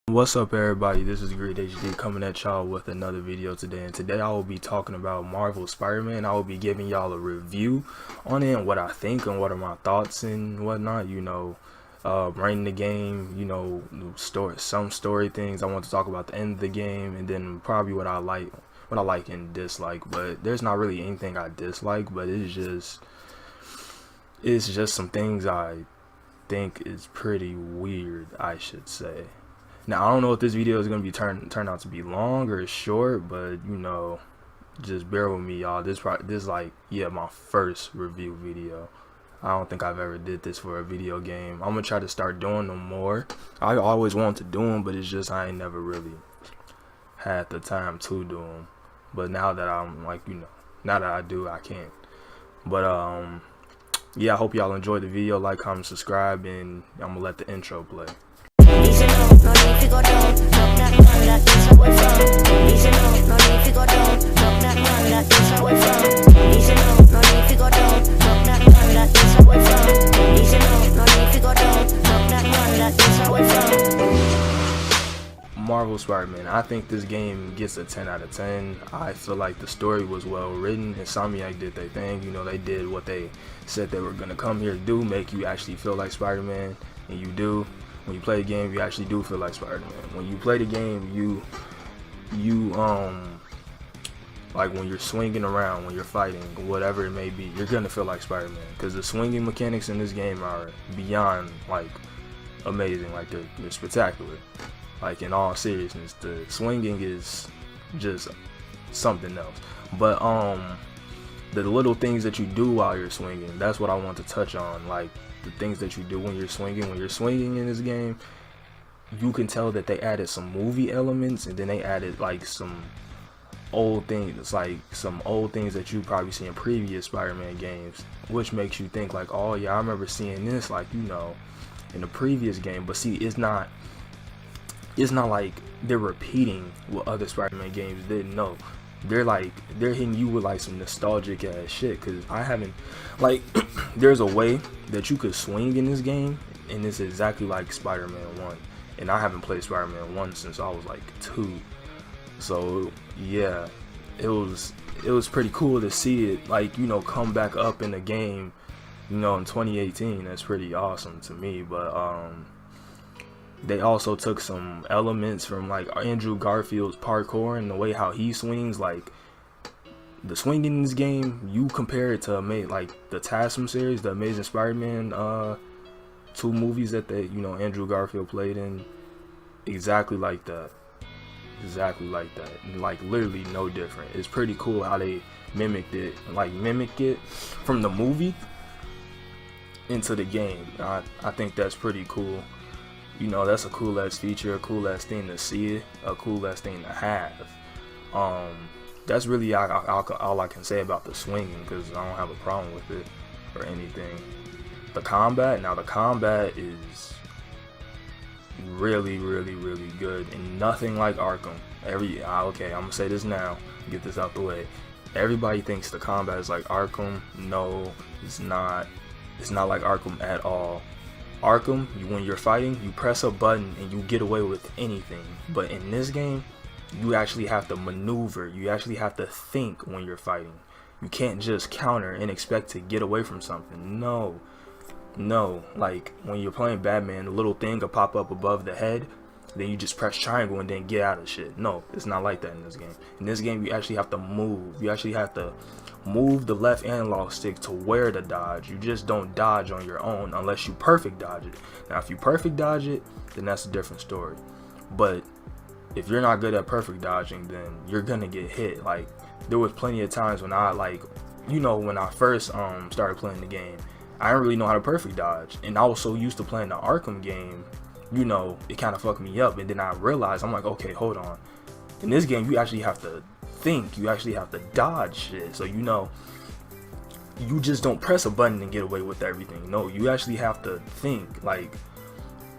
What's up everybody, this is Greed HD coming at y'all with another video today, and today I will be talking about Marvel Spider-Man. I will be giving y'all a review on it and what I think and what are my thoughts and whatnot, rating the game, some story things I want to talk about the end of the game, and then probably what I like and dislike. But there's not really anything I dislike, but it's just some things I think is pretty weird, I should say. Now, I don't know if this video is going to be turn out to be long or short, but, just bear with me, y'all. This my first review video. I don't think I've ever did this for a video game. I'm going to try to start doing them more. I always want to do them, but it's just I ain't never really had the time to do them. But now that I'm, now that I do, I can. But, yeah, I hope y'all enjoyed the video. Like, comment, subscribe, and I'm going to let the intro play. Easy no need to go down. Drop that man, that is how we from. Easy no need to go down. Drop that man, that is how we from. Easy no need to go down. Drop that man, that is how we from. Easy no need to go down. Drop that man, that is how we from. Marvel Spider-Man. I think this game gets a 10 out of 10. I feel like the story was well written. Insomniac did their thing. They did what they said they were gonna come here to do, make you actually feel like Spider-Man, and you do. When you play a game, you actually do feel like Spider-Man. When you play the game, like when you're swinging around, when you're fighting, whatever it may be, you're gonna feel like Spider-Man. Because the swinging mechanics in this game are beyond amazing. They're spectacular. In all seriousness, the swinging is just something else. But the little things that you do while you're swinging, that's what I want to touch on. The things that you do when you're swinging in this game, you can tell that they added some movie elements, and then they added some old things, some old things that you probably see in previous Spider-Man games, which makes you think oh yeah, I remember seeing this in the previous game. But see, it's not like they're repeating what other Spider-Man games didn't know. They're hitting you with some nostalgic ass shit, because I haven't there's a way that you could swing in this game, and it's exactly like Spider-Man 1, and I haven't played Spider-Man 1 since I was 2. So yeah, it was pretty cool to see it come back up in the game in 2018. That's pretty awesome to me. But they also took some elements from Andrew Garfield's parkour and the way how he swings. The swinging in this game, you compare it to the TASM series, the Amazing Spider-Man 2 movies that Andrew Garfield played in, exactly like that. Literally no different. It's pretty cool how they mimicked it from the movie into the game. I think that's pretty cool. That's a cool ass feature, a cool ass thing to see, a cool ass thing to have. That's really all I can say about the swinging, because I don't have a problem with it or anything. The combat is really, really, really good, and nothing like Arkham. Okay, I'm gonna say this now, get this out the way. Everybody thinks the combat is like Arkham. No, it's not. It's not like Arkham at all. Arkham, when you're fighting, you press a button and you get away with anything. But in this game, you actually have to maneuver. You actually have to think when you're fighting. You can't just counter and expect to get away from something. No. When you're playing Batman, the little thing will pop up above the head, then you just press triangle and then get out of shit. No, it's not like that in this game. In this game, you actually have to move. You actually have to move the left analog stick to where to dodge. You just don't dodge on your own unless you perfect dodge it. Now, if you perfect dodge it, then that's a different story. But if you're not good at perfect dodging, then you're gonna get hit. There was plenty of times when I when I first started playing the game, I didn't really know how to perfect dodge, and I was so used to playing the Arkham game, it kind of fucked me up. And then I realized, I'm okay, hold on. In this game, you actually have to think. You actually have to dodge shit. So you just don't press a button and get away with everything. No, you actually have to think.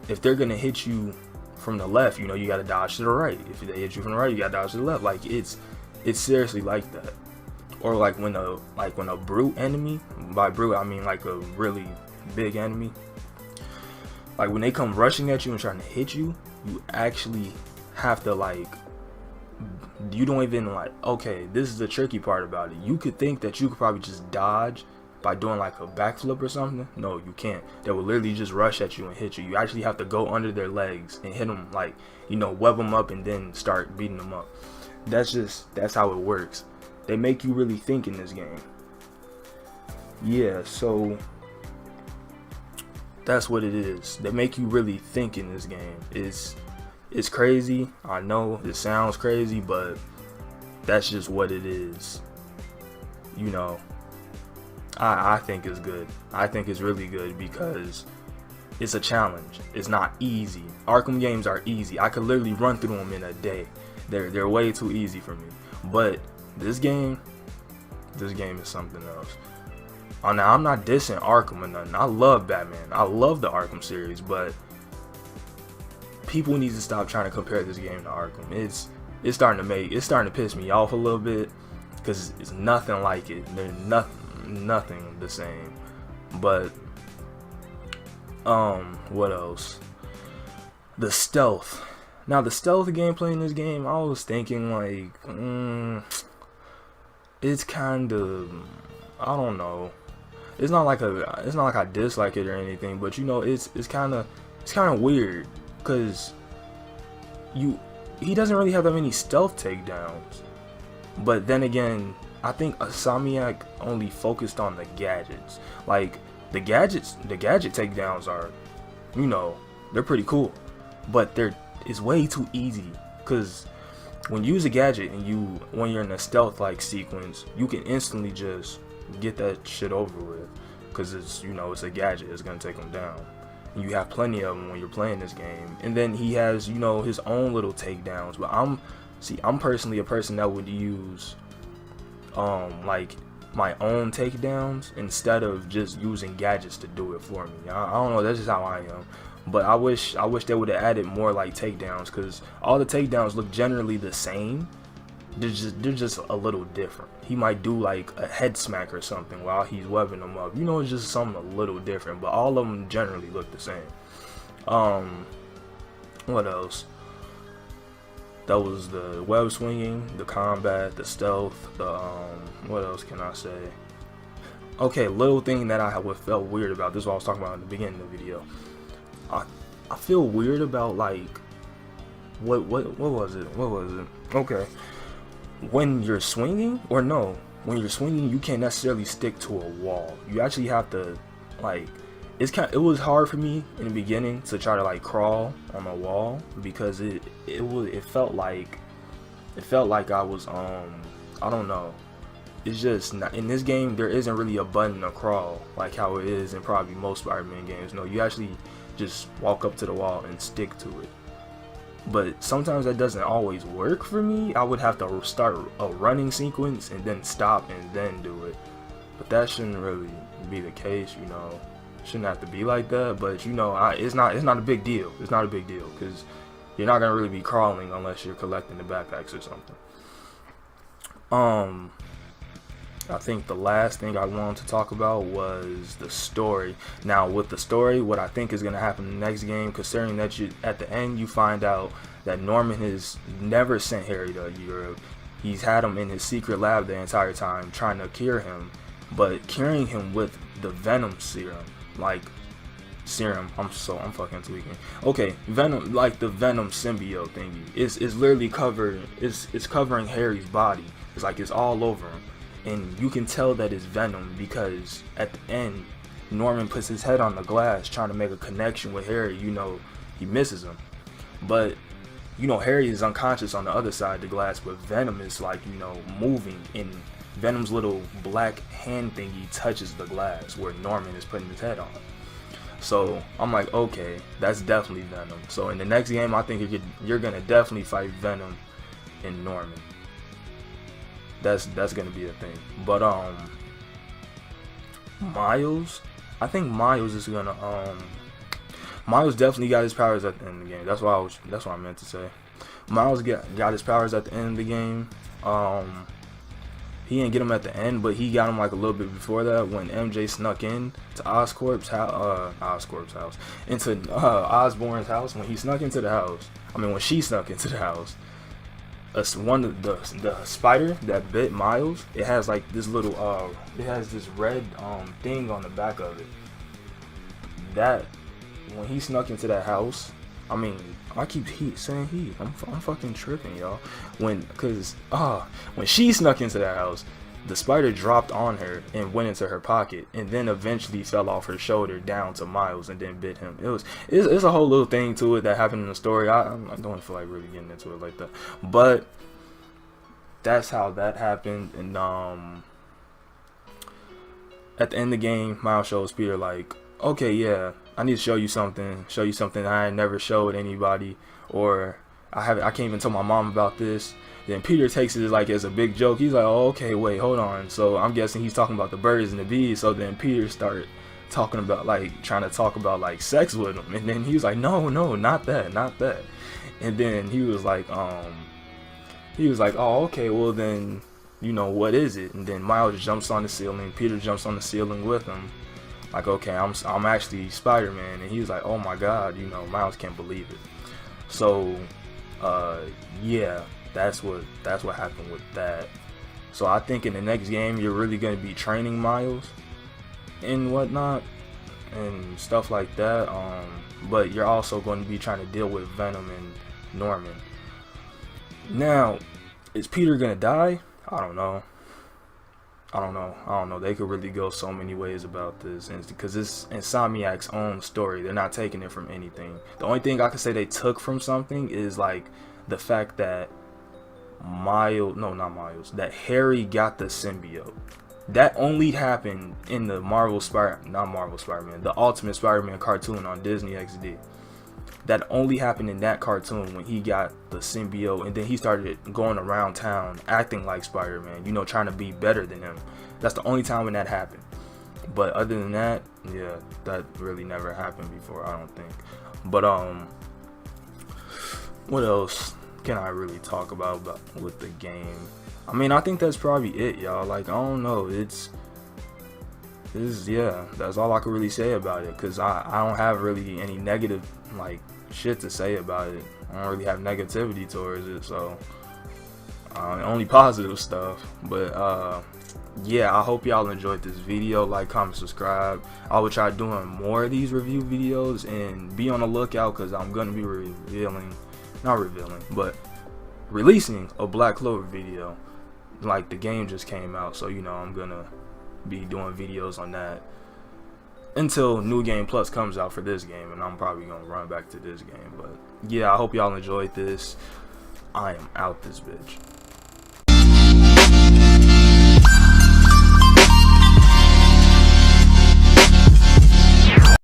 If they're gonna hit you from the left, you gotta dodge to the right. If they hit you from the right, you gotta dodge to the left. It's seriously like that. Or when a brute enemy, by brute I mean a really big enemy, Like when they come rushing at you and trying to hit you, you actually have to like, you don't even like, okay, this is the tricky part about it. You could think that you could probably just dodge by doing like a backflip or something. No, you can't. They will literally just rush at you and hit you. You actually have to go under their legs and hit them, like, you know, web them up and then start beating them up. That's how it works. They make you really think in this game. Yeah, so that's what it is. They make you really think in this game. It's crazy. I know it sounds crazy, but that's just what it is. You know, I think it's good. I think it's really good because it's a challenge. It's not easy. Arkham games are easy. I could literally run through them in a day. They're way too easy for me. But this game is something else. Oh, now I'm not dissing Arkham or nothing. I love Batman. I love the Arkham series, but people need to stop trying to compare this game to Arkham. It's starting to piss me off a little bit because it's nothing like it. There's nothing the same. But what else? The stealth. Now the stealth gameplay in this game, I was thinking like, it's kind of, I don't know. It's not like I dislike it or anything, but you know, it's kind of weird because he doesn't really have that many stealth takedowns. But then again, I think Insomniac only focused on the gadgets. Like the gadget takedowns are, you know, they're pretty cool, but it's way too easy because when you use a gadget and when you're in a stealth like sequence, you can instantly just get that shit over with because it's, you know, it's a gadget. It's gonna take them down. And you have plenty of them when you're playing this game. And then he has, you know, his own little takedowns. But I'm personally a person that would use like my own takedowns instead of just using gadgets to do it for me. I don't know, that's just how I am. But I wish they would have added more like takedowns, because all the takedowns look generally the same. They're just a little different. He might do like a head smack or something while he's webbing them up. You know, it's just something a little different, but all of them generally look the same. What else? That was the web swinging, the combat, the stealth, what else can I say? Okay, little thing that I felt weird about. This is what I was talking about in the beginning of the video. I feel weird about like what was it? Okay. When you're swinging, when you're swinging, you can't necessarily stick to a wall. You actually have to, like, it was hard for me in the beginning to try to like crawl on a wall because it felt like I was I don't know. It's just not, in this game there isn't really a button to crawl like how it is in probably most Spider-Man games. No, you actually just walk up to the wall and stick to it. But sometimes that doesn't always work for me. I would have to start a running sequence and then stop and then do it. But that shouldn't really be the case, you know. Shouldn't have to be like that. But you know, it's not a big deal. It's not a big deal because you're not gonna really be crawling unless you're collecting the backpacks or something. I think the last thing I wanted to talk about was the story. Now, with the story, what I think is going to happen in the next game, considering that at the end you find out that Norman has never sent Harry to Europe. He's had him in his secret lab the entire time trying to cure him, but curing him with the Venom serum. I'm fucking tweaking. Okay, Venom, like the Venom symbiote thingy, is literally it's covering Harry's body. It's like it's all over him. And you can tell that it's Venom because at the end, Norman puts his head on the glass trying to make a connection with Harry. You know, he misses him. But, you know, Harry is unconscious on the other side of the glass, but Venom is like, you know, moving. And Venom's little black hand thingy touches the glass where Norman is putting his head on. So I'm like, okay, that's definitely Venom. So in the next game, I think you're going to definitely fight Venom and Norman. That's gonna be a thing. But Miles, I think Miles is gonna Miles definitely got his powers at the end of the game. That's what I meant to say. Miles got his powers at the end of the game. he didn't get him at the end, but he got him like a little bit before that when MJ snuck in to Osborn's house, into Osborn's house. When he snuck into the house, when she snuck into the house, one of the spider that bit Miles, it has like this little it has this red thing on the back of it. That when he snuck into that house, I keep saying he. I'm fucking tripping, y'all. When she snuck into that house, the spider dropped on her and went into her pocket, and then eventually fell off her shoulder down to Miles and then bit him. It's a whole little thing to it that happened in the story. I don't feel like really getting into it like that, but that's how that happened. And at the end of the game, Miles shows Peter like, okay, yeah, I need to show you something I ain't never showed anybody, or I can't even tell my mom about this. Then Peter takes it like as a big joke. He's like, oh, okay, wait, hold on. So I'm guessing he's talking about the birds and the bees. So then Peter started talking about trying to talk about like sex with him, and then he was like, no, not that. And then he was like, oh, okay, well then, what is it? And then Miles jumps on the ceiling. Peter jumps on the ceiling with him. Like, okay, I'm actually Spider-Man. And he was like, oh my God, Miles can't believe it. So, yeah, that's what happened with that. So I think in the next game, you're really going to be training Miles and whatnot and stuff like that. But you're also going to be trying to deal with Venom and Norman. Now, is Peter going to die? I don't know. They could really go so many ways about this, and because it's Insomniac's own story. They're not taking it from anything. The only thing I can say they took from something is like the fact that that Harry got the symbiote. That only happened in the the Ultimate Spider-Man cartoon on Disney XD. That only happened in that cartoon when he got the symbiote, and then he started going around town acting like Spider-Man, trying to be better than him. That's the only time when that happened. But other than that, yeah, that really never happened before, I don't think. But what else can I really talk about with the game? I think that's probably it, y'all. Like, I don't know, yeah, that's all I can really say about it, because I don't have really any negative shit to say about it. I don't really have negativity towards it, so only positive stuff. But yeah, I hope y'all enjoyed this video. Like, comment, subscribe. I will try doing more of these review videos, and be on the lookout because I'm gonna be releasing a Black Clover video. Like, the game just came out, so I'm gonna be doing videos on that until New Game Plus comes out for this game, and I'm probably gonna run back to this game. But yeah, I hope y'all enjoyed this. I am out this bitch.